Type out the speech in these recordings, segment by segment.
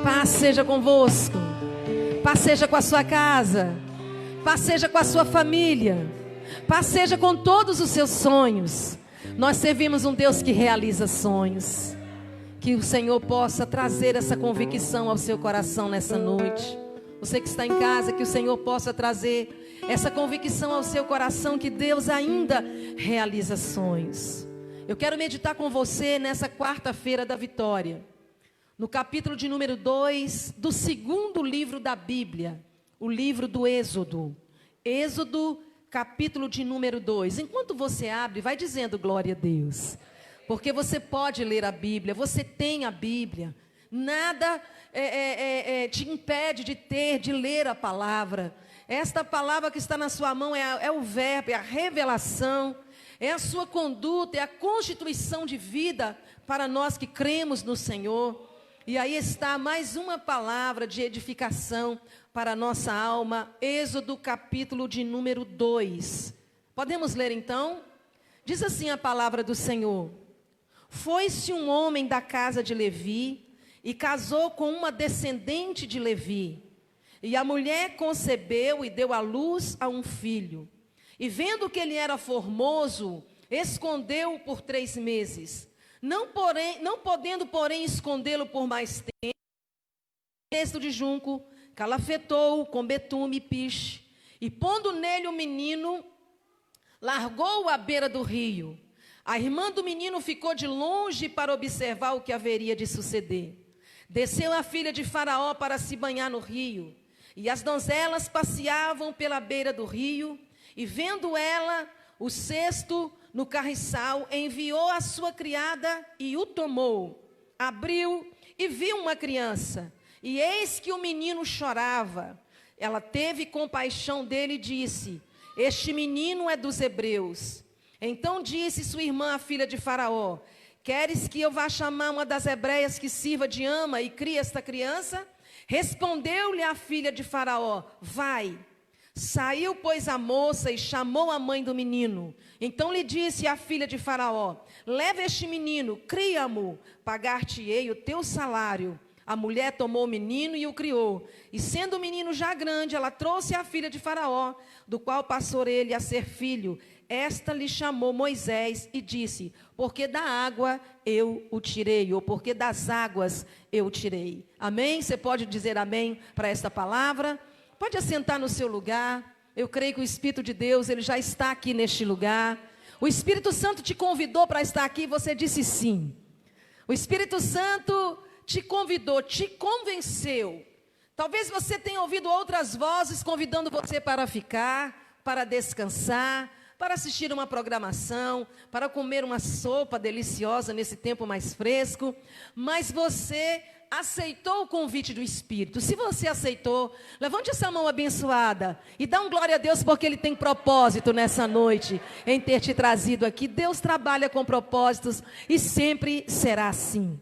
Paz seja convosco. Paz seja com a sua casa. Paz seja com a sua família. Paz seja com todos os seus sonhos. Nós servimos um Deus que realiza sonhos. Que o Senhor possa trazer essa convicção ao seu coração nessa noite. Você que está em casa, que o Senhor possa trazer essa convicção ao seu coração, que Deus ainda realiza sonhos. Eu quero meditar com você nessa quarta-feira da vitória, no capítulo de número 2 do segundo livro da Bíblia, o livro do Êxodo. Êxodo, capítulo de número 2. Enquanto você abre, vai dizendo glória a Deus. Porque você pode ler a Bíblia, você tem a Bíblia. Nada te impede de ler a palavra. Esta palavra que está na sua mão é o verbo, é a revelação, é a sua conduta, é a constituição de vida para nós que cremos no Senhor. E aí está mais uma palavra de edificação para a nossa alma. Êxodo, capítulo de número 2. Podemos ler então? Diz assim a palavra do Senhor: Foi-se um homem da casa de Levi e casou com uma descendente de Levi. E a mulher concebeu e deu à luz a um filho. E vendo que ele era formoso, escondeu-o por 3 meses. Não podendo, porém, escondê-lo por mais tempo, cesto de junco, calafetou-o com betume e piche. E pondo nele o menino, largou-o à beira do rio. A irmã do menino ficou de longe para observar o que haveria de suceder. Desceu a filha de Faraó para se banhar no rio. E as donzelas passeavam pela beira do rio, e vendo ela o cesto no carriçal, enviou a sua criada e o tomou. Abriu e viu uma criança, e eis que o menino chorava. Ela teve compaixão dele e disse: Este menino é dos hebreus. Então disse sua irmã, a filha de Faraó: Queres que eu vá chamar uma das hebreias que sirva de ama e crie esta criança? Respondeu-lhe a filha de Faraó: Vai. Saiu, pois, a moça e chamou a mãe do menino. Então lhe disse a filha de Faraó: Leva este menino, cria-mo, pagar-te-ei o teu salário. A mulher tomou o menino e o criou. E sendo o menino já grande, ela trouxe a filha de Faraó, do qual passou ele a ser filho. Esta lhe chamou Moisés e disse: Porque da água eu o tirei, ou porque das águas eu o tirei. Amém? Você pode dizer amém para esta palavra? Pode assentar no seu lugar. Eu creio que o Espírito de Deus, ele já está aqui neste lugar. O Espírito Santo te convidou para estar aqui e você disse sim. O Espírito Santo te convidou, te convenceu. Talvez você tenha ouvido outras vozes convidando você para ficar, para descansar, para assistir uma programação, para comer uma sopa deliciosa nesse tempo mais fresco, mas você aceitou o convite do Espírito. Se você aceitou, levante essa mão abençoada e dá um glória a Deus, porque Ele tem propósito nessa noite em ter te trazido aqui. Deus trabalha com propósitos e sempre será assim.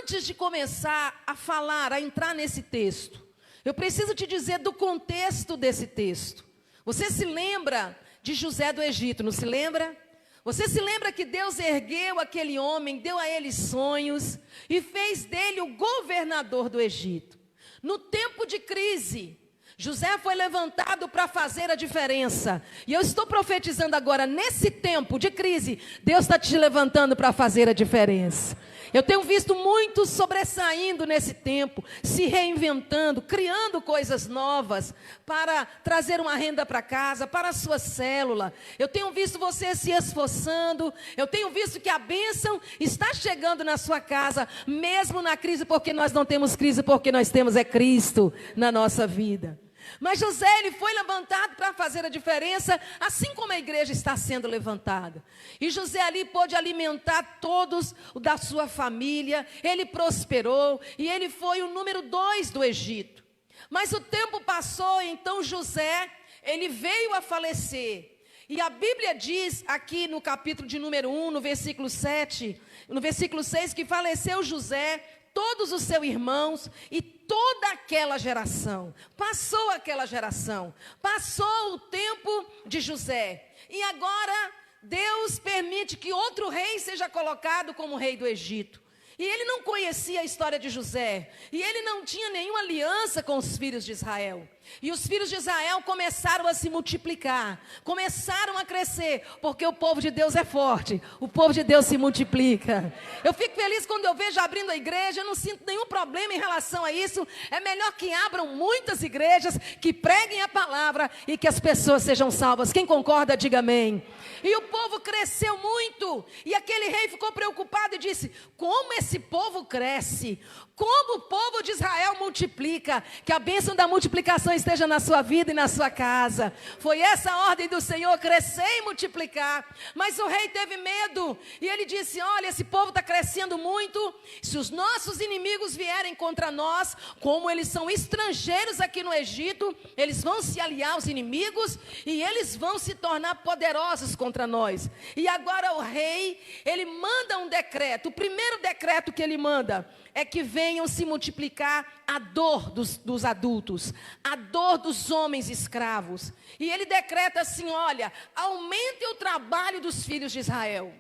Antes de começar a falar, a entrar nesse texto, eu preciso te dizer do contexto desse texto. Você se lembra de José do Egito, não se lembra? Você se lembra que Deus ergueu aquele homem, deu a ele sonhos e fez dele o governador do Egito. No tempo de crise, José foi levantado para fazer a diferença. E eu estou profetizando agora, nesse tempo de crise, Deus está te levantando para fazer a diferença. Eu tenho visto muitos sobressaindo nesse tempo, se reinventando, criando coisas novas para trazer uma renda para casa, para a sua célula. Eu tenho visto você se esforçando, eu tenho visto que a bênção está chegando na sua casa, mesmo na crise, porque nós não temos crise, porque nós temos Cristo na nossa vida. Mas José, ele foi levantado para fazer a diferença, assim como a igreja está sendo levantada. E José ali pôde alimentar todos da sua família, ele prosperou e ele foi o número 2 do Egito. Mas o tempo passou, então José, ele veio a falecer. E a Bíblia diz aqui no capítulo de número 1, no versículo 7, no versículo 6, que faleceu José, todos os seus irmãos e toda aquela geração. Passou aquela geração, passou o tempo de José. E agora Deus permite que outro rei seja colocado como rei do Egito. E ele não conhecia a história de José. E ele não tinha nenhuma aliança com os filhos de Israel. E os filhos de Israel começaram a se multiplicar. Começaram a crescer. Porque o povo de Deus é forte. O povo de Deus se multiplica. Eu fico feliz quando eu vejo abrindo a igreja. Eu não sinto nenhum problema em relação a isso. É melhor que abram muitas igrejas, que preguem a palavra e que as pessoas sejam salvas. Quem concorda, diga amém. E o povo cresceu muito. E aquele rei ficou preocupado e disse: como esse povo cresce? Como o povo de Israel multiplica? Que a bênção da multiplicação esteja na sua vida e na sua casa. Foi essa a ordem do Senhor: crescer e multiplicar. Mas o rei teve medo. E ele disse: olha, esse povo está crescendo muito. Se os nossos inimigos vierem contra nós, como eles são estrangeiros aqui no Egito, eles vão se aliar aos inimigos e eles vão se tornar poderosos contra nós. E agora o rei, ele manda um decreto. O primeiro decreto que ele manda é que venham se multiplicar a dor dos adultos, a dor dos homens escravos. E ele decreta assim: olha, aumente o trabalho dos filhos de Israel.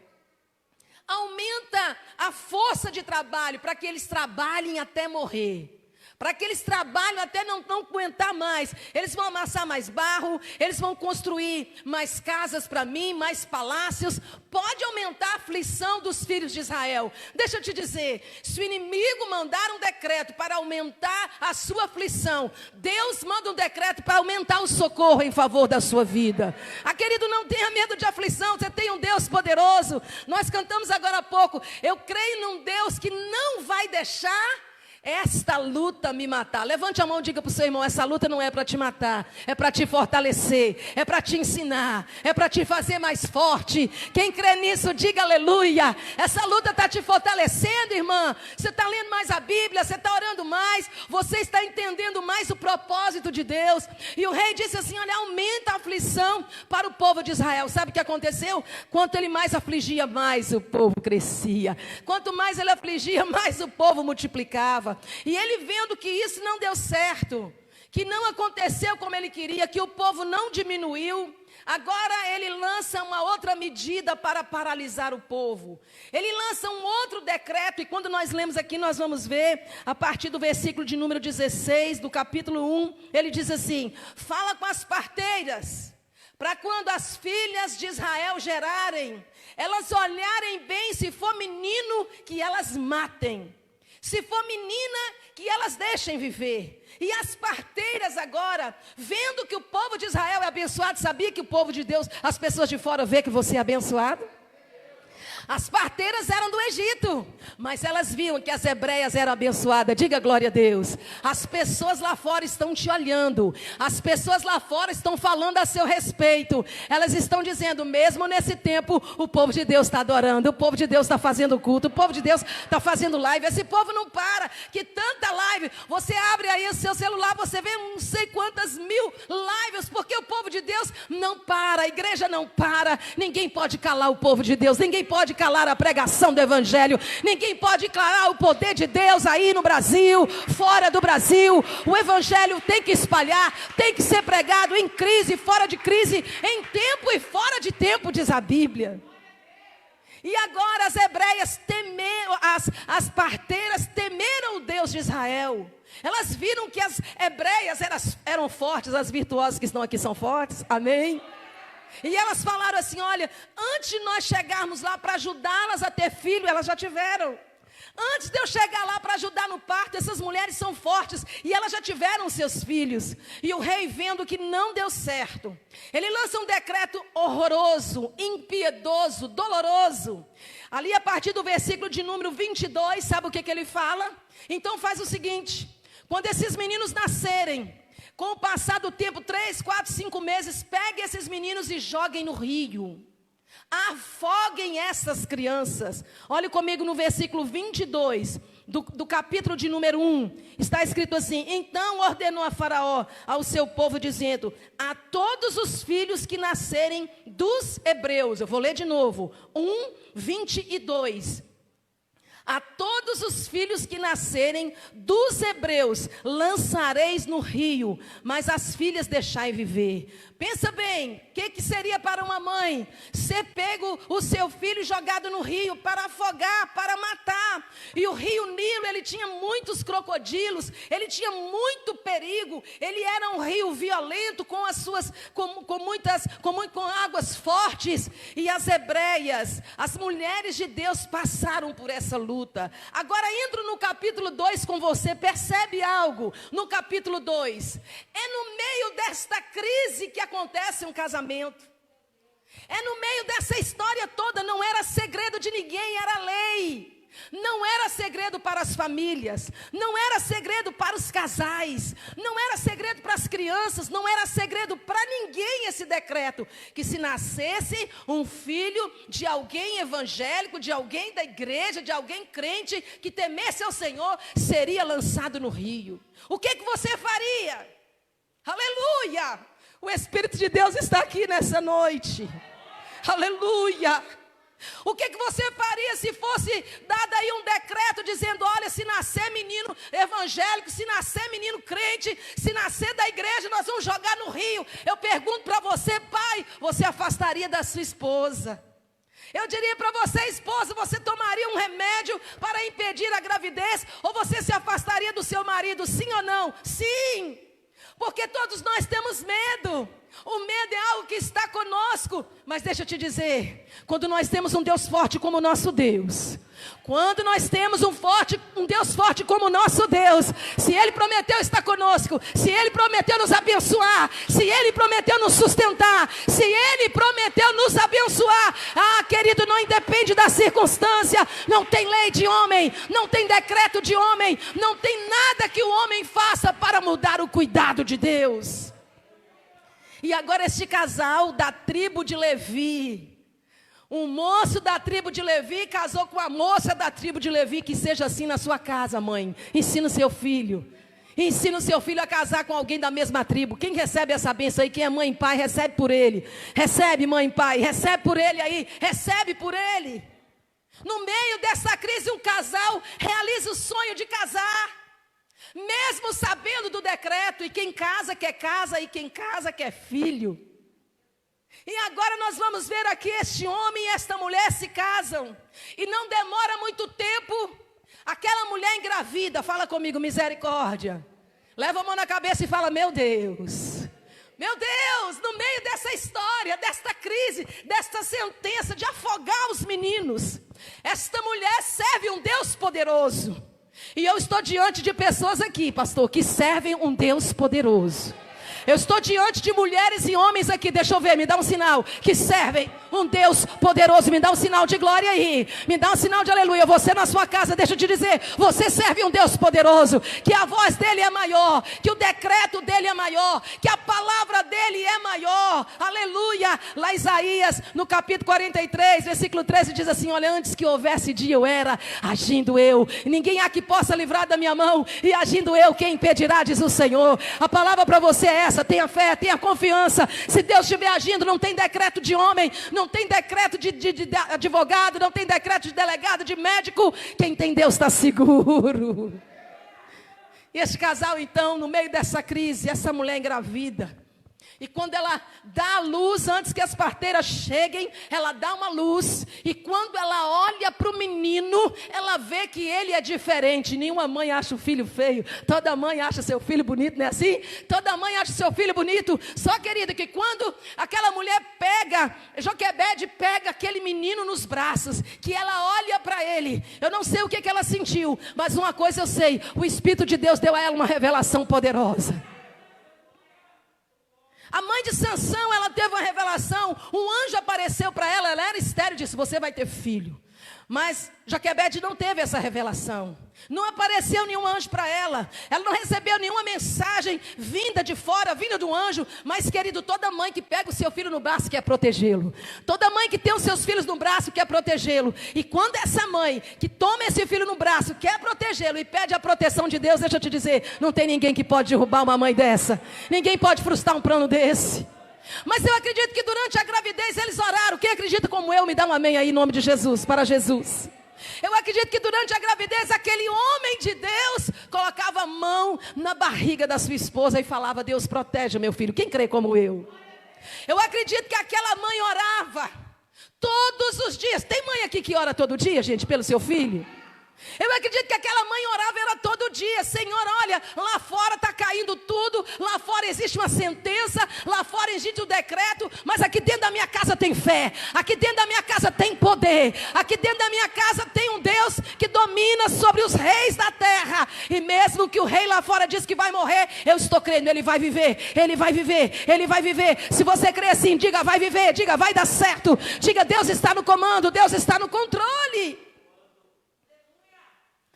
Aumenta a força de trabalho para que eles trabalhem até morrer. Para que eles trabalhem até não aguentar mais. Eles vão amassar mais barro, eles vão construir mais casas para mim, mais palácios. Pode aumentar a aflição dos filhos de Israel. Deixa eu te dizer, se o inimigo mandar um decreto para aumentar a sua aflição, Deus manda um decreto para aumentar o socorro em favor da sua vida. Querido, não tenha medo de aflição, você tem um Deus poderoso. Nós cantamos agora há pouco: eu creio num Deus que não vai deixar esta luta me matar. Levante a mão e diga para o seu irmão: essa luta não é para te matar, é para te fortalecer, é para te ensinar, é para te fazer mais forte. Quem crê nisso, diga aleluia. Essa luta está te fortalecendo, irmã. Você está lendo mais a Bíblia, você está orando mais, você está entendendo mais o propósito de Deus. E o rei disse assim: olha, aumenta a aflição para o povo de Israel. Sabe o que aconteceu? Quanto ele mais afligia, mais o povo crescia. Quanto mais ele afligia, mais o povo multiplicava. E ele, vendo que isso não deu certo, que não aconteceu como ele queria, que o povo não diminuiu, agora ele lança uma outra medida para paralisar o povo. Ele lança um outro decreto, e quando nós lemos aqui, nós vamos ver, a partir do versículo de número 16, do capítulo 1, ele diz assim: fala com as parteiras, para quando as filhas de Israel gerarem, elas olharem bem, se for menino, que elas matem. Se for menina, que elas deixem viver. E as parteiras agora, vendo que o povo de Israel é abençoado, sabia que o povo de Deus, as pessoas de fora vê que você é abençoado? As parteiras eram do Egito, mas elas viam que as hebreias eram abençoadas. Diga glória a Deus. As pessoas lá fora estão te olhando. As pessoas lá fora estão falando a seu respeito. Elas estão dizendo: mesmo nesse tempo, o povo de Deus está adorando, o povo de Deus está fazendo culto, o povo de Deus está fazendo live. Esse povo não para, que tanta live. Você abre aí o seu celular, você vê não sei quantas mil lives, porque o povo de Deus não para, a igreja não para. Ninguém pode calar o povo de Deus, ninguém pode calar a pregação do evangelho, ninguém pode calar o poder de Deus aí no Brasil, fora do Brasil. O evangelho tem que espalhar, tem que ser pregado em crise, fora de crise, em tempo e fora de tempo, diz a Bíblia. E agora as hebreias temeram, as parteiras temeram o Deus de Israel. Elas viram que as hebreias eram fortes, as virtuosas que estão aqui são fortes, amém? E elas falaram assim: olha, antes de nós chegarmos lá para ajudá-las a ter filho, elas já tiveram. Antes de eu chegar lá para ajudar no parto, essas mulheres são fortes e elas já tiveram seus filhos. E o rei, vendo que não deu certo, ele lança um decreto horroroso, impiedoso, doloroso. Ali a partir do versículo de número 22, sabe o que ele fala? Então faz o seguinte: quando esses meninos nascerem, com o passar do tempo, 3, 4, 5 meses, peguem esses meninos e joguem no rio. Afoguem essas crianças. Olhe comigo no versículo 22 do capítulo de número 1. Está escrito assim: então ordenou a Faraó ao seu povo, dizendo: a todos os filhos que nascerem dos hebreus. Eu vou ler de novo. 1, 22. A todos os filhos que nascerem dos hebreus lançareis no rio, mas as filhas deixai viver. Pensa bem, o que seria para uma mãe ser pego o seu filho jogado no rio para afogar, para matar? E o rio Nilo, ele tinha muitos crocodilos, ele tinha muito perigo, ele era um rio violento com as suas com águas fortes. E as hebreias, as mulheres de Deus passaram por essa luta. Agora entro no capítulo 2 com você, percebe algo no capítulo 2? É no meio desta crise que acontece um casamento. É no meio dessa história toda, não era segredo de ninguém, era lei. Não era segredo para as famílias, não era segredo para os casais, não era segredo para as crianças, não era segredo para ninguém esse decreto, que se nascesse um filho de alguém evangélico, de alguém da igreja, de alguém crente, que temesse ao Senhor, seria lançado no rio. O que você faria? Aleluia! O Espírito de Deus está aqui nessa noite. Aleluia! O que você faria se fosse dado aí um decreto dizendo: olha, se nascer menino evangélico, se nascer menino crente, se nascer da igreja, nós vamos jogar no rio? Eu pergunto para você, pai, você afastaria da sua esposa? Eu diria para você, esposa, você tomaria um remédio para impedir a gravidez? Ou você se afastaria do seu marido, sim ou não? Sim! Porque todos nós temos medo. O medo é algo que está conosco. Mas deixa eu te dizer, quando nós temos um Deus forte como o nosso Deus, quando nós temos um Deus forte como o nosso Deus, se Ele prometeu estar conosco, se Ele prometeu nos abençoar, se Ele prometeu nos sustentar, se Ele prometeu nos abençoar, querido, não independe da circunstância, não tem lei de homem, não tem decreto de homem, não tem nada que o homem faça para mudar o cuidado de Deus. E agora este casal da tribo de Levi, um moço da tribo de Levi casou com a moça da tribo de Levi. Que seja assim na sua casa, mãe. Ensina o seu filho. Ensina o seu filho a casar com alguém da mesma tribo. Quem recebe essa bênção aí, quem é mãe e pai, recebe por ele. Recebe, mãe e pai, recebe por ele aí. Recebe por ele. No meio dessa crise, um casal realiza o sonho de casar. Mesmo sabendo do decreto, e quem casa quer casa, e quem casa quer filho. E agora nós vamos ver aqui, este homem e esta mulher se casam, e não demora muito tempo, aquela mulher engravida. Fala comigo, misericórdia. Leva a mão na cabeça e fala: meu Deus, no meio dessa história, desta crise, desta sentença de afogar os meninos, esta mulher serve um Deus poderoso. E eu estou diante de pessoas aqui, pastor, que servem um Deus poderoso. Eu estou diante de mulheres e homens aqui, deixa eu ver, me dá um sinal, que servem um Deus poderoso. Me dá um sinal de glória aí, me dá um sinal de aleluia. Você na sua casa, deixa eu te dizer, você serve um Deus poderoso, que a voz dele é maior, que o decreto dele é maior, que a palavra dele é maior. Aleluia. Lá Isaías, no capítulo 43, versículo 13, diz assim: olha, antes que houvesse dia eu era, agindo eu, ninguém há que possa livrar da minha mão, e agindo eu, quem impedirá, diz o Senhor. A palavra para você é essa: tenha fé, tenha confiança. Se Deus estiver agindo, não tem decreto de homem, não tem decreto de advogado, não tem decreto de delegado, de médico. Quem tem Deus está seguro. E esse casal então, no meio dessa crise, essa mulher engravida, e quando ela dá a luz, antes que as parteiras cheguem, ela dá uma luz. E quando ela olha para o menino, ela vê que ele é diferente. Nenhuma mãe acha o filho feio. Toda mãe acha seu filho bonito, não é assim? Toda mãe acha seu filho bonito. Só, querida, que quando aquela mulher pega, Joquebede pega aquele menino nos braços, que ela olha para ele. Eu não sei o que ela sentiu, mas uma coisa eu sei: o Espírito de Deus deu a ela uma revelação poderosa. A mãe de Sansão, ela teve uma revelação. Um anjo apareceu para ela, ela era estéril, disse: você vai ter filho. Mas Joquebede não teve essa revelação. Não apareceu nenhum anjo para ela. Ela não recebeu nenhuma mensagem vinda de fora, vinda do anjo. Mas, querido, toda mãe que pega o seu filho no braço quer protegê-lo. Toda mãe que tem os seus filhos no braço quer protegê-lo. E quando essa mãe que toma esse filho no braço quer protegê-lo e pede a proteção de Deus, deixa eu te dizer, não tem ninguém que pode derrubar uma mãe dessa. Ninguém pode frustrar um plano desse. Mas eu acredito que durante a gravidez eles oraram. Quem acredita como eu, me dá um amém aí em nome de Jesus, para Jesus. Eu acredito que durante a gravidez, aquele homem de Deus colocava a mão na barriga da sua esposa e falava: Deus, protege meu filho. Quem crê como eu? Eu acredito que aquela mãe orava todos os dias. Tem mãe aqui que ora todo dia, gente, pelo seu filho? Eu acredito que aquela mãe orava era todo dia: Senhor, olha, lá fora está caindo tudo, lá fora existe uma sentença, lá fora existe um decreto, mas aqui dentro da minha casa tem fé, aqui dentro da minha casa tem poder, aqui dentro da minha casa tem um Deus que domina sobre os reis da terra, e mesmo que o rei lá fora diz que vai morrer, eu estou crendo, ele vai viver, ele vai viver, ele vai viver. Se você crê assim, diga: vai viver, diga: vai dar certo, diga: Deus está no comando, Deus está no controle.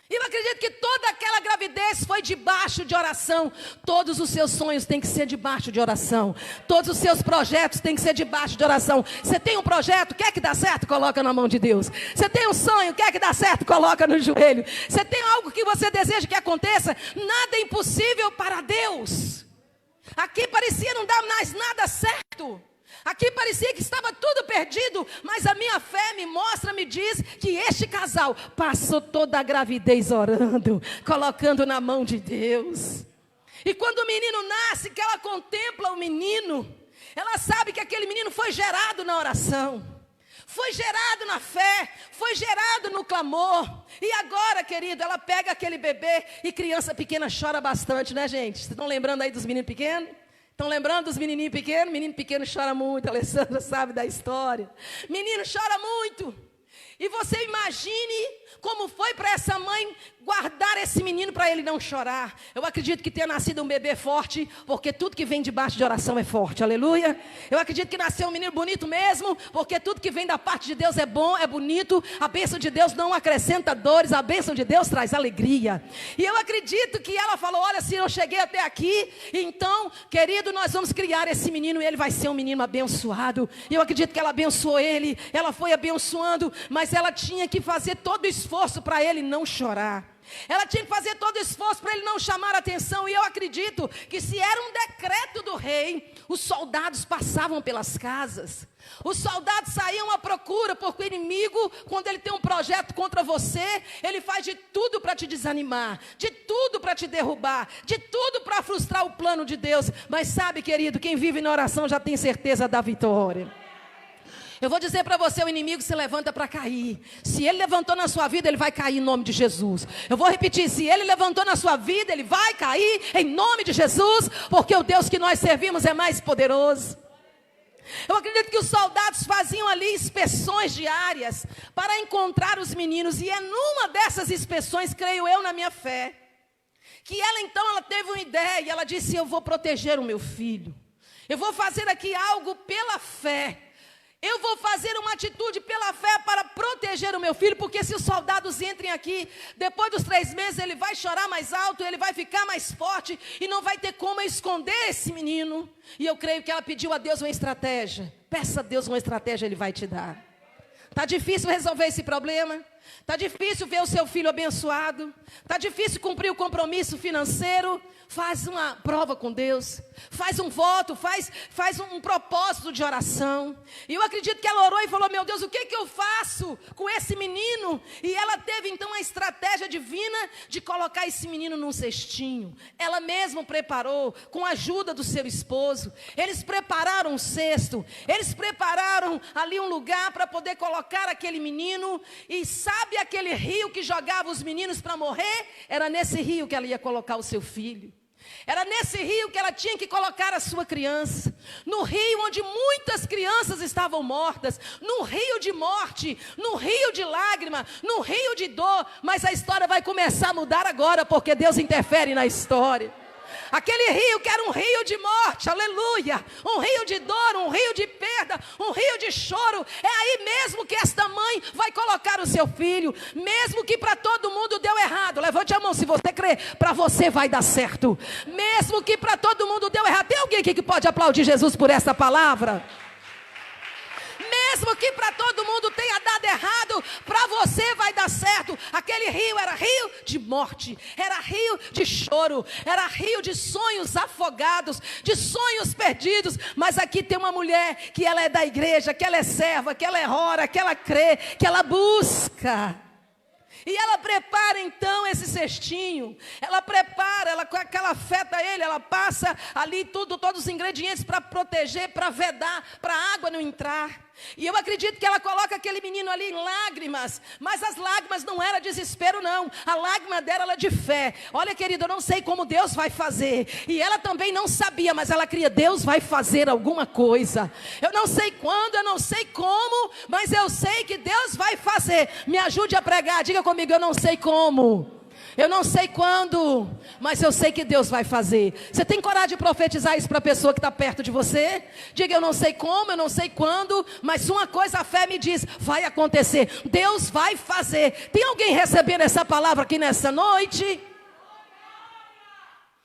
E eu acredito que toda aquela gravidez foi debaixo de oração. Todos os seus sonhos têm que ser debaixo de oração. Todos os seus projetos têm que ser debaixo de oração. Você tem um projeto, quer que dá certo? Coloca na mão de Deus. Você tem um sonho, quer que dá certo? Coloca no joelho. Você tem algo que você deseja que aconteça? Nada é impossível para Deus. Aqui parecia não dar mais nada certo. Aqui parecia que estava tudo perdido, mas a minha fé me mostra, me diz que este casal passou toda a gravidez orando, colocando na mão de Deus. E quando o menino nasce, que ela contempla o menino, ela sabe que aquele menino foi gerado na oração, foi gerado na fé, foi gerado no clamor. E agora, querido, ela pega aquele bebê, e criança pequena chora bastante, né, gente? Vocês estão lembrando aí dos meninos pequenos? Estão lembrando dos menininhos pequenos? Menino pequeno chora muito, a Alessandra sabe da história. Menino chora muito. E você imagine como foi para essa mãe guardar esse menino para ele não chorar. Eu acredito que tenha nascido um bebê forte, porque tudo que vem debaixo de oração é forte, aleluia. Eu acredito que nasceu um menino bonito mesmo, porque tudo que vem da parte de Deus é bom, é bonito. A bênção de Deus não acrescenta dores, a bênção de Deus traz alegria. E eu acredito que ela falou: olha, se eu cheguei até aqui, então, querido, nós vamos criar esse menino e ele vai ser um menino abençoado. E eu acredito que ela abençoou ele, ela foi abençoando, mas ela tinha que fazer todo o esforço para ele não chorar. Ela tinha que fazer todo o esforço para ele não chamar a atenção. E eu acredito que se era um decreto do rei, os soldados passavam pelas casas. Os soldados saíam à procura, porque o inimigo, quando ele tem um projeto contra você, ele faz de tudo para te desanimar, de tudo para te derrubar, de tudo para frustrar o plano de Deus. Mas sabe, querido, quem vive na oração já tem certeza da vitória. Eu vou dizer para você: o inimigo se levanta para cair. Se ele levantou na sua vida, ele vai cair em nome de Jesus. Eu vou repetir: se ele levantou na sua vida, ele vai cair em nome de Jesus, porque o Deus que nós servimos é mais poderoso. Eu acredito que os soldados faziam ali inspeções diárias para encontrar os meninos. E é numa dessas inspeções, creio eu na minha fé, que ela teve uma ideia e ela disse: eu vou proteger o meu filho. Eu vou fazer aqui algo pela fé. Eu vou fazer uma atitude pela fé para proteger o meu filho, porque se os soldados entrem aqui, depois dos 3 meses ele vai chorar mais alto, ele vai ficar mais forte e não vai ter como esconder esse menino. E eu creio que ela pediu a Deus uma estratégia. Peça a Deus uma estratégia, Ele vai te dar. Está difícil resolver esse problema? Está difícil ver o seu filho abençoado? Está difícil cumprir o compromisso financeiro? Faz uma prova com Deus, faz um voto, faz um propósito de oração. E eu acredito que ela orou e falou: meu Deus, o que eu faço com esse menino? E ela teve então a estratégia divina de colocar esse menino num cestinho. Ela mesma preparou, com a ajuda do seu esposo. Eles prepararam um cesto, eles prepararam ali um lugar para poder colocar aquele menino. E sabe aquele rio que jogava os meninos para morrer? Era nesse rio que ela ia colocar o seu filho. Era nesse rio que ela tinha que colocar a sua criança. No rio onde muitas crianças estavam mortas. Num rio de morte, num rio de lágrima, num rio de dor. Mas a história vai começar a mudar agora, porque Deus interfere na história. Aquele rio que era um rio de morte, aleluia, um rio de dor, um rio de perda, um rio de choro. É aí mesmo que esta mãe vai colocar o seu filho. Mesmo que para todo mundo deu errado, levante a mão se você crê, para você vai dar certo. Mesmo que para todo mundo deu errado. Tem alguém aqui que pode aplaudir Jesus por essa palavra? Mesmo que para todo mundo tenha dado errado, para você vai dar certo. Aquele rio era rio de morte, era rio de choro, era rio de sonhos afogados, de sonhos perdidos. Mas aqui tem uma mulher que ela é da igreja, que ela é serva, que ela ora, que ela crê, que ela busca. E ela prepara então esse cestinho, ela prepara, ela afeta ele, ela passa ali todos os ingredientes para proteger, para vedar, para a água não entrar. E eu acredito que ela coloca aquele menino ali em lágrimas, mas as lágrimas não eram desespero não, a lágrima dela era de fé. Olha, querido, eu não sei como Deus vai fazer, e ela também não sabia, mas ela cria, Deus vai fazer alguma coisa. Eu não sei quando, eu não sei como, mas eu sei que Deus vai fazer. Me ajude a pregar, diga comigo, eu não sei como, eu não sei quando, mas eu sei que Deus vai fazer. Você tem coragem de profetizar isso para a pessoa que está perto de você? Diga, eu não sei como, eu não sei quando, mas uma coisa a fé me diz, vai acontecer, Deus vai fazer. Tem alguém recebendo essa palavra aqui nessa noite?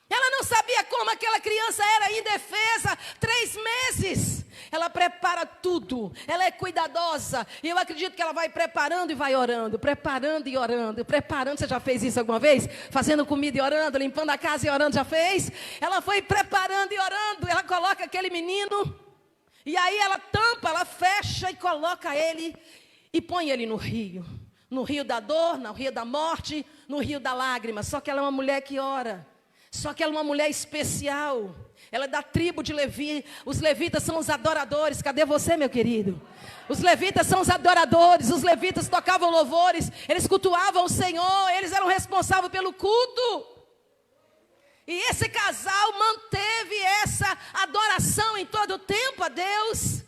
Ela não sabia como aquela criança era indefesa, 3 meses. Ela prepara tudo, ela é cuidadosa. E eu acredito que ela vai preparando e vai orando, preparando e orando, preparando. Você já fez isso alguma vez? Fazendo comida e orando, limpando a casa e orando, já fez? Ela foi preparando e orando, ela coloca aquele menino, e aí ela tampa, ela fecha e coloca ele, e põe ele no rio da dor, no rio da morte, no rio da lágrima. Só que ela é uma mulher que ora. Só que ela é uma mulher especial. Ela é da tribo de Levi. Os levitas são os adoradores. Cadê você, meu querido? Os levitas são os adoradores. Os levitas tocavam louvores. Eles cultuavam o Senhor. Eles eram responsáveis pelo culto. E esse casal manteve essa adoração em todo o tempo a Deus.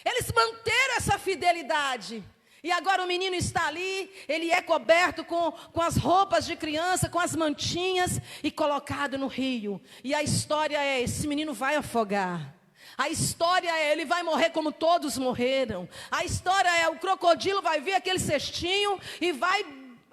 Eles manteram essa fidelidade. E agora o menino está ali, ele é coberto com as roupas de criança, com as mantinhas e colocado no rio. E a história é, esse menino vai afogar. A história é, ele vai morrer como todos morreram. A história é, o crocodilo vai ver aquele cestinho e vai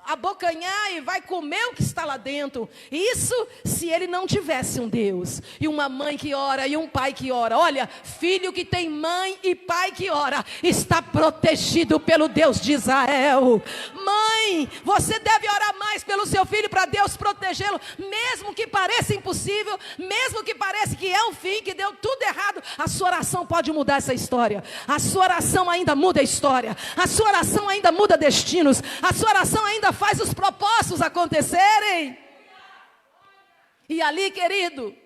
abocanhar e vai comer o que está lá dentro. Isso se ele não tivesse um Deus e uma mãe que ora e um pai que ora. Olha, filho que tem mãe e pai que ora está protegido pelo Deus de Israel. Mãe, você deve orar mais pelo seu filho para Deus protegê-lo, mesmo que pareça impossível, mesmo que pareça que é o fim, que deu tudo errado. A sua oração pode mudar essa história. A sua oração ainda muda a história. A sua oração ainda muda destinos. A sua oração ainda faz os propósitos acontecerem. E ali, querido,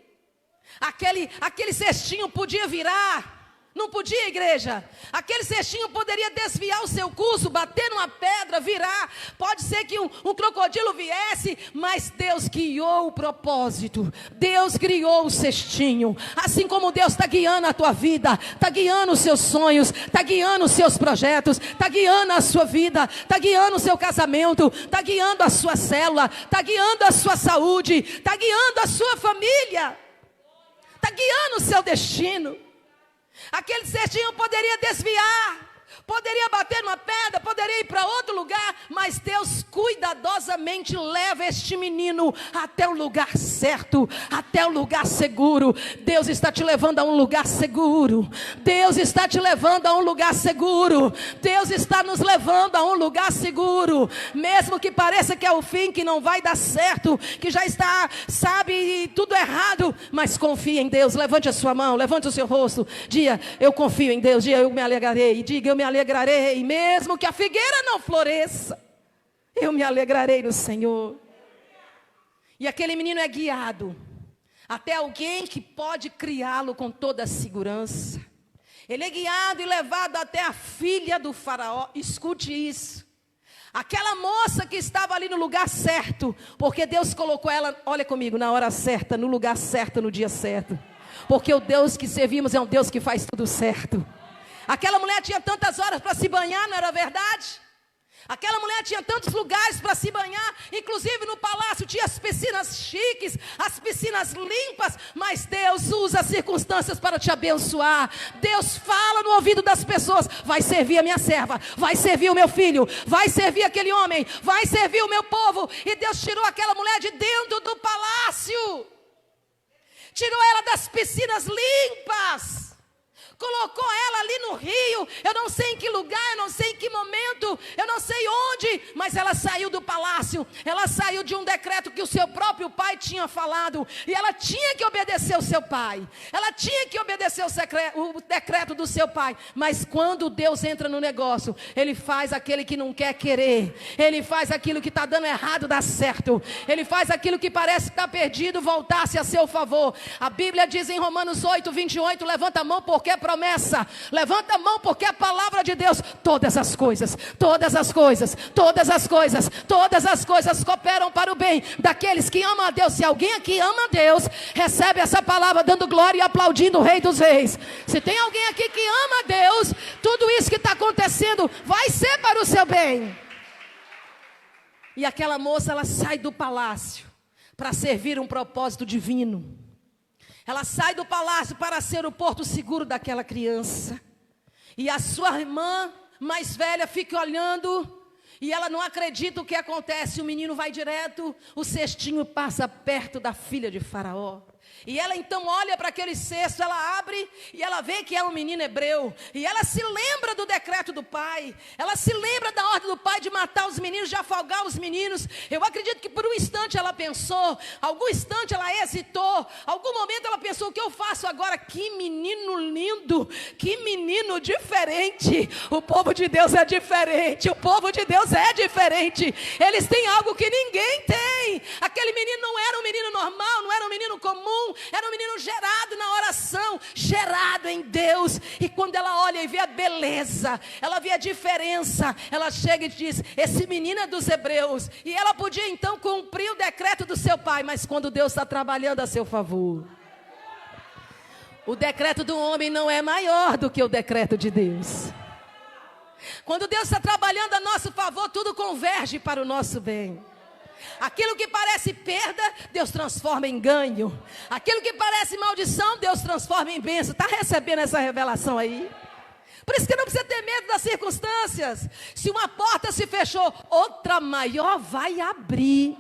aquele cestinho podia virar. Não podia, igreja? Aquele cestinho poderia desviar o seu curso, bater numa pedra, virar. Pode ser que um crocodilo viesse, mas Deus guiou o propósito. Deus criou o cestinho. Assim como Deus está guiando a tua vida, está guiando os seus sonhos, está guiando os seus projetos, está guiando a sua vida, está guiando o seu casamento, está guiando a sua célula, está guiando a sua saúde, está guiando a sua família, está guiando o seu destino. Aquele cestinho poderia desviar, poderia bater numa pedra, poderia ir para outro lugar, mas Deus cuidadosamente leva este menino até o lugar certo, até o lugar seguro. Deus está te levando a um lugar seguro. Deus está te levando a um lugar seguro. Deus está nos levando a um lugar seguro. Mesmo que pareça que é o fim, que não vai dar certo, que já está, sabe, tudo errado, mas confia em Deus. Levante a sua mão, levante o seu rosto. Diga, eu confio em Deus. Diga, eu me alegrarei. Diga, eu me alegrarei, mesmo que a figueira não floresça, eu me alegrarei no Senhor. E aquele menino é guiado até alguém que pode criá-lo com toda a segurança. Ele é guiado e levado até a filha do faraó. Escute isso. Aquela moça que estava ali no lugar certo, porque Deus colocou ela, olha comigo, na hora certa, no lugar certo, no dia certo. Porque o Deus que servimos é um Deus que faz tudo certo. Aquela mulher tinha tantas horas para se banhar, não era verdade? Aquela mulher tinha tantos lugares para se banhar, inclusive no palácio tinha as piscinas chiques, as piscinas limpas, mas Deus usa as circunstâncias para te abençoar. Deus fala no ouvido das pessoas, vai servir a minha serva, vai servir o meu filho, vai servir aquele homem, vai servir o meu povo. E Deus tirou aquela mulher de dentro do palácio, tirou ela das piscinas limpas, colocou ela ali no rio, eu não sei em que lugar, eu não sei em que momento, eu não sei onde, mas ela saiu do palácio, ela saiu de um decreto que o seu próprio pai tinha falado, e ela tinha que obedecer o seu pai, ela tinha que obedecer o decreto do seu pai. Mas quando Deus entra no negócio, Ele faz aquele que não quer querer, Ele faz aquilo que está dando errado dar certo, Ele faz aquilo que parece que está perdido voltar-se a seu favor. A Bíblia diz em Romanos 8, 28, levanta a mão porque é promessa, levanta a mão porque é a palavra de Deus. Todas as coisas cooperam para o bem daqueles que amam a Deus. Se alguém aqui ama a Deus, recebe essa palavra dando glória e aplaudindo o Rei dos Reis. Se tem alguém aqui que ama a Deus, tudo isso que está acontecendo vai ser para o seu bem. E aquela moça, ela sai do palácio para servir um propósito divino. Ela sai do palácio para ser o porto seguro daquela criança. E a sua irmã mais velha fica olhando, e ela não acredita o que acontece. O menino vai direto, o cestinho passa perto da filha de Faraó. E ela então olha para aquele cesto, ela abre e ela vê que é um menino hebreu. E ela se lembra do decreto do pai. Ela se lembra da ordem do pai de matar os meninos, de afogar os meninos. Eu acredito que por um instante ela pensou, algum instante ela hesitou, algum momento ela pensou: o que eu faço agora? Que menino lindo, que menino diferente. O povo de Deus é diferente, o povo de Deus é diferente. Eles têm algo que ninguém tem. Aquele menino não era um menino normal, não era um menino comum, era um menino gerado na oração, gerado em Deus. E quando ela olha e vê a beleza, ela vê a diferença, ela chega e diz: esse menino é dos hebreus. E ela podia então cumprir o decreto do seu pai, mas quando Deus está trabalhando a seu favor, o decreto do homem não é maior do que o decreto de Deus. Quando Deus está trabalhando a nosso favor, tudo converge para o nosso bem. Aquilo que parece perda, Deus transforma em ganho. Aquilo que parece maldição, Deus transforma em bênção. Está recebendo essa revelação aí? Por isso que não precisa ter medo das circunstâncias. Se uma porta se fechou, outra maior vai abrir.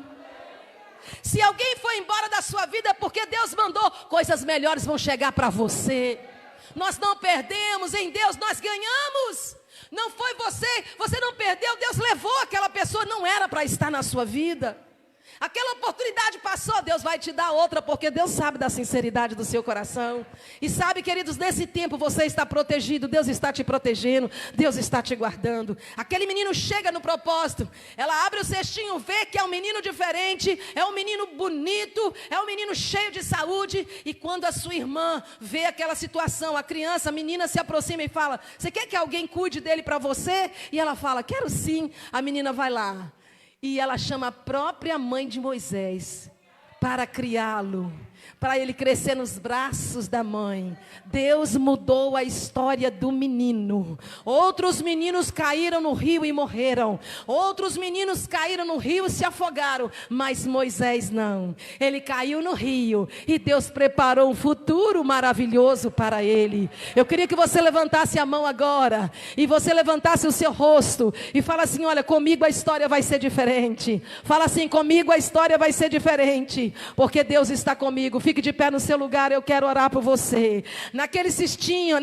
Se alguém foi embora da sua vida, é porque Deus mandou, coisas melhores vão chegar para você. Nós não perdemos, em Deus nós ganhamos. Não foi você não perdeu, Deus levou aquela pessoa, não era para estar na sua vida. Aquela oportunidade passou, Deus vai te dar outra, porque Deus sabe da sinceridade do seu coração. E sabe, queridos, nesse tempo você está protegido, Deus está te protegendo, Deus está te guardando. Aquele menino chega no propósito, ela abre o cestinho, vê que é um menino diferente, é um menino bonito, é um menino cheio de saúde. E quando a sua irmã vê aquela situação, a criança, a menina se aproxima e fala: você quer que alguém cuide dele para você? E ela fala: quero sim. A menina vai lá. E ela chama a própria mãe de Moisés para criá-lo, para ele crescer nos braços da mãe. Deus mudou a história do menino. Outros meninos caíram no rio e morreram. Outros meninos caíram no rio e se afogaram. Mas Moisés não. Ele caiu no rio e Deus preparou um futuro maravilhoso para ele. Eu queria que você levantasse a mão agora e você levantasse o seu rosto e fala assim: olha, comigo a história vai ser diferente. Fala assim: comigo a história vai ser diferente, porque Deus está comigo. Fique de pé no seu lugar, eu quero orar por você. Naquele cestinho,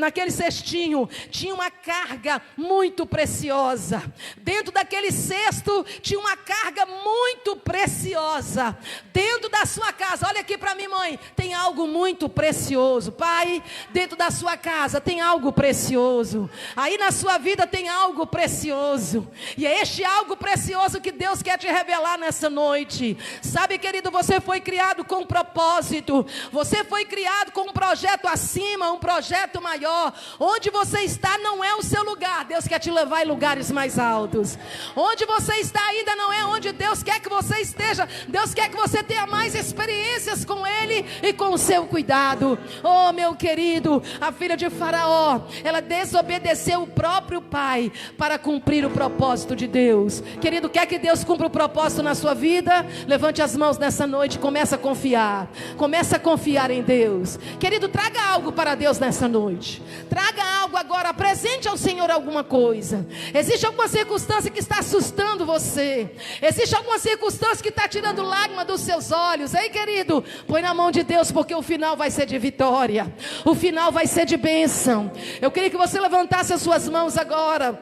tinha uma carga muito preciosa. Dentro daquele cesto, tinha uma carga muito preciosa. Dentro da sua casa, olha aqui para mim, mãe, tem algo muito precioso. Pai, dentro da sua casa tem algo precioso. Aí na sua vida tem algo precioso. E é este algo precioso que Deus quer te revelar nessa noite. Sabe, querido, você foi criado com um propósito. Você foi criado com um projeto acima, um projeto maior. Onde você está não é o seu lugar. Deus quer te levar em lugares mais altos. Onde você está ainda não é onde Deus quer que você esteja. Deus quer que você tenha mais experiências com Ele e com o seu cuidado. Oh, meu querido, a filha de Faraó, ela desobedeceu o próprio pai para cumprir o propósito de Deus. Querido, quer que Deus cumpra o propósito na sua vida? Levante as mãos nessa noite, começa a confiar. Começa a confiar em Deus. Querido, traga algo para Deus nessa noite. Traga algo agora, apresente ao Senhor alguma coisa. Existe alguma circunstância que está assustando você. Existe alguma circunstância que está tirando lágrima dos seus olhos. faz aí, querido? Põe na mão de Deus, porque o final vai ser de vitória. O final vai ser de bênção. Eu queria que você levantasse as suas mãos agora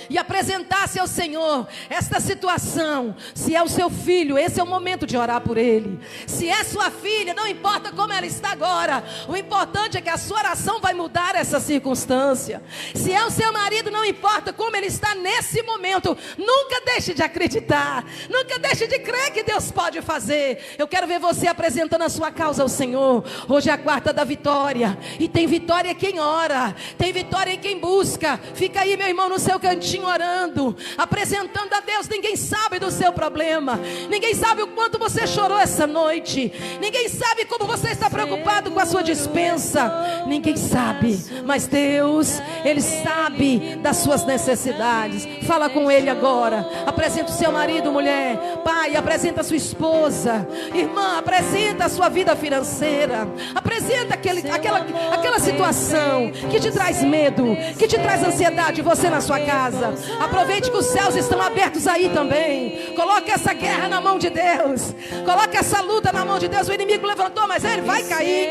e apresentasse ao Senhor esta situação. Se é o seu filho, esse é o momento de orar por ele. Se é sua filha, não importa como ela está agora, o importante é que a sua oração vai mudar essa circunstância. Se é o seu marido, não importa como ele está nesse momento, nunca deixe de acreditar, nunca deixe de crer que Deus pode fazer. Eu quero ver você apresentando a sua causa ao Senhor. Hoje é a quarta da vitória, e tem vitória quem ora, tem vitória em quem busca. Fica aí, meu irmão, no seu cantinho orando, apresentando a Deus. Ninguém sabe do seu problema, ninguém sabe o quanto você chorou essa noite, ninguém sabe como você está preocupado com a sua despensa, ninguém sabe, mas Deus, Ele sabe das suas necessidades. Fala com Ele agora. Apresenta o seu marido, mulher. Pai, apresenta a sua esposa. Irmã, apresenta a sua vida financeira. Apresenta aquela situação que te traz medo, que te traz ansiedade, você na sua casa. Aproveite que os céus estão abertos aí também. Coloque essa guerra na mão de Deus. Coloque essa luta na mão de Deus. O inimigo levantou, mas ele vai cair.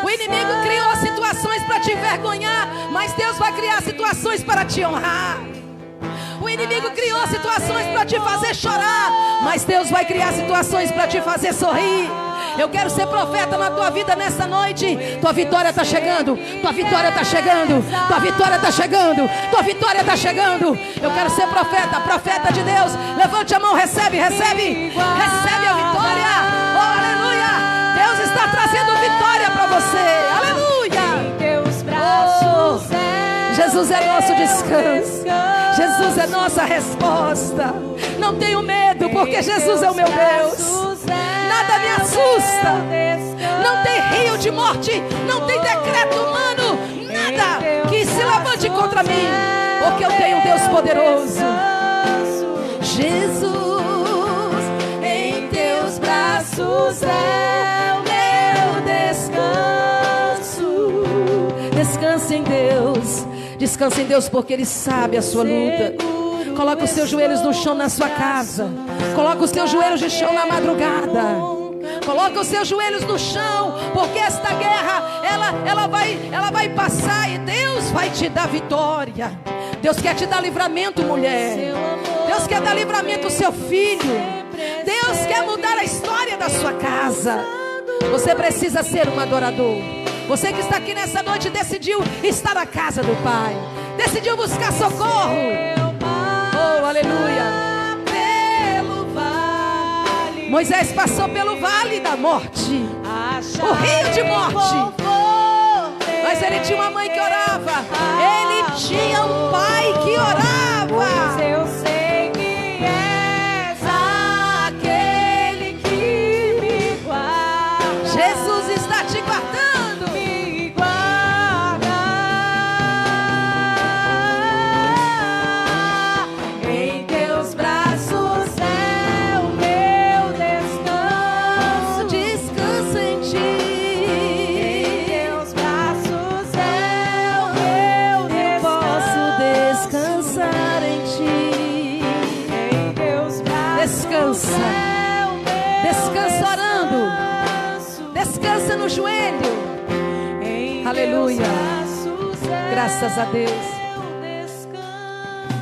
O inimigo criou situações para te envergonhar, mas Deus vai criar situações para te honrar. O inimigo criou situações para te fazer chorar, mas Deus vai criar situações para te fazer sorrir. Eu quero ser profeta na tua vida nessa noite. Tua vitória está chegando. Tua vitória está chegando. Tua vitória está chegando. Tua vitória está chegando. Eu quero ser profeta, profeta de Deus. Levante a mão, recebe, recebe. Recebe a vitória. Oh, aleluia. Deus está trazendo vitória para você. Aleluia. Oh, Jesus é nosso descanso. Jesus é nossa resposta. Não tenho medo, porque Jesus é o meu Deus. Nada me assusta. Não tem rio de morte, não tem decreto humano, nada que se levante contra mim, porque eu tenho um Deus poderoso. Jesus, em teus braços é o meu descanso. Descanse em Deus. Descanse em Deus, porque Ele sabe a sua luta. Coloca os seus joelhos no chão na sua casa. Coloca os seus joelhos no chão na madrugada. Coloca os seus joelhos no chão, porque esta guerra ela vai passar e Deus vai te dar vitória. Deus quer te dar livramento, mulher. Deus quer dar livramento ao seu filho. Deus quer mudar a história da sua casa. Você precisa ser um adorador. Você que está aqui nessa noite decidiu estar na casa do Pai, decidiu buscar socorro. Oh, aleluia. Moisés passou pelo vale da morte, o rio de morte, mas ele tinha uma mãe que orava. Ele tinha um pai que orava. Eu sei que és aquele que me guarda. Jesus está te guardando. Me guarda. Em teus braços é o meu descanso. Descansa em ti. Em teus braços é o meu descanso. Posso descansar em ti. Em teus braços descansa. Descansa orando. Descansa no joelho. Aleluia. Graças a Deus.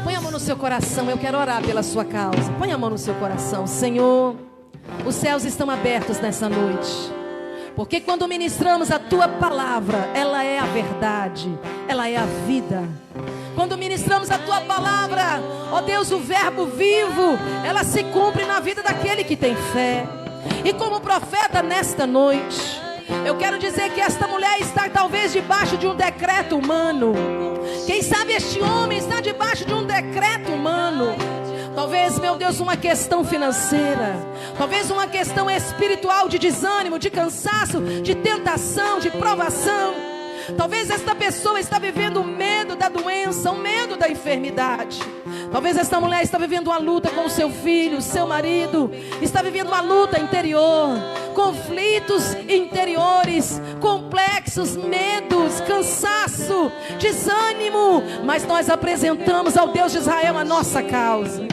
Põe a mão no seu coração. Eu quero orar pela sua causa. Põe a mão no seu coração. Senhor, os céus estão abertos nessa noite, porque quando ministramos a tua palavra, ela é a verdade, ela é a vida. Quando ministramos a tua palavra, ó Deus, o verbo vivo, ela se cumpre na vida daquele que tem fé. E como profeta nesta noite, eu quero dizer que esta mulher está talvez debaixo de um decreto humano. Quem sabe este homem está debaixo de um decreto humano. Talvez, meu Deus, uma questão financeira. Talvez uma questão espiritual de desânimo, de cansaço, de tentação, de provação. Talvez esta pessoa está vivendo o medo da doença, o medo da enfermidade. Talvez esta mulher está vivendo uma luta com o seu filho, seu marido. Está vivendo uma luta interior, conflitos interiores, complexos, medos, cansaço, desânimo. Mas nós apresentamos ao Deus de Israel a nossa causa.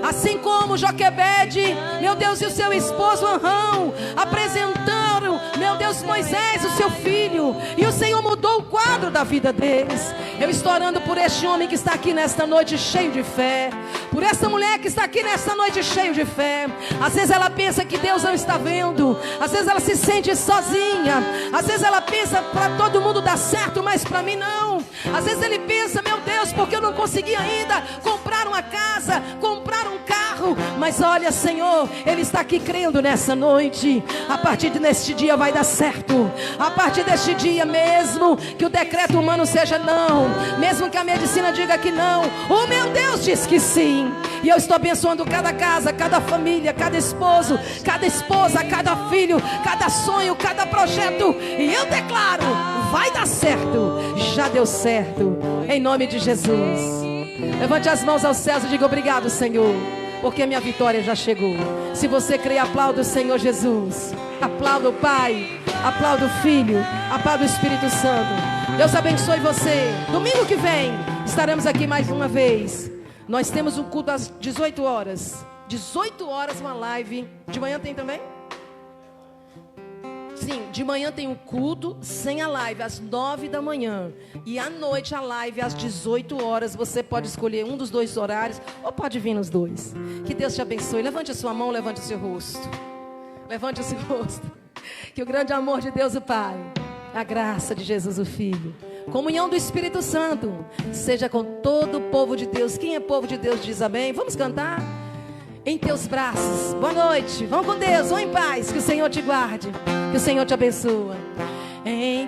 Assim como Joquebede, meu Deus, e o seu esposo Arão apresentaram, meu Deus, Moisés, o seu filho, e o Senhor mudou o quadro da vida deles. Eu estou orando por este homem que está aqui nesta noite cheio de fé, por essa mulher que está aqui nesta noite cheio de fé. Às vezes ela pensa que Deus não está vendo, às vezes ela se sente sozinha, às vezes ela pensa para todo mundo dar certo, mas para mim não. Às vezes ele pensa, meu Deus, porque eu não consegui ainda comprar uma casa, comprar um carro. Mas olha, Senhor, Ele está aqui crendo nessa noite. A partir deste dia vai dar certo. A partir deste dia, mesmo que o decreto humano seja não, mesmo que a medicina diga que não, o meu Deus diz que sim. E eu estou abençoando cada casa, cada família, cada esposo, cada esposa, cada filho, cada sonho, cada projeto. E eu declaro, vai dar certo. Já deu certo, em nome de Jesus. Levante as mãos aos céus e diga obrigado, Senhor, porque a minha vitória já chegou. Se você crê, aplauda o Senhor Jesus. Aplauda o Pai, aplauda o Filho, aplauda o Espírito Santo. Deus abençoe você. Domingo que vem estaremos aqui mais uma vez. Nós temos um culto às 18 horas. 18 horas uma live. De manhã tem também? Sim, de manhã tem um culto sem a live, às 9 da manhã. E à noite a live às 18 horas. Você pode escolher um dos dois horários, ou pode vir nos dois. Que Deus te abençoe. Levante a sua mão, levante o seu rosto. Levante o seu rosto. Que o grande amor de Deus o Pai, a graça de Jesus o Filho, comunhão do Espírito Santo, seja com todo o povo de Deus. Quem é povo de Deus diz amém. Vamos cantar? Em teus braços. Boa noite. Vão com Deus, vão em paz. Que o Senhor te guarde, que o Senhor te abençoe. Em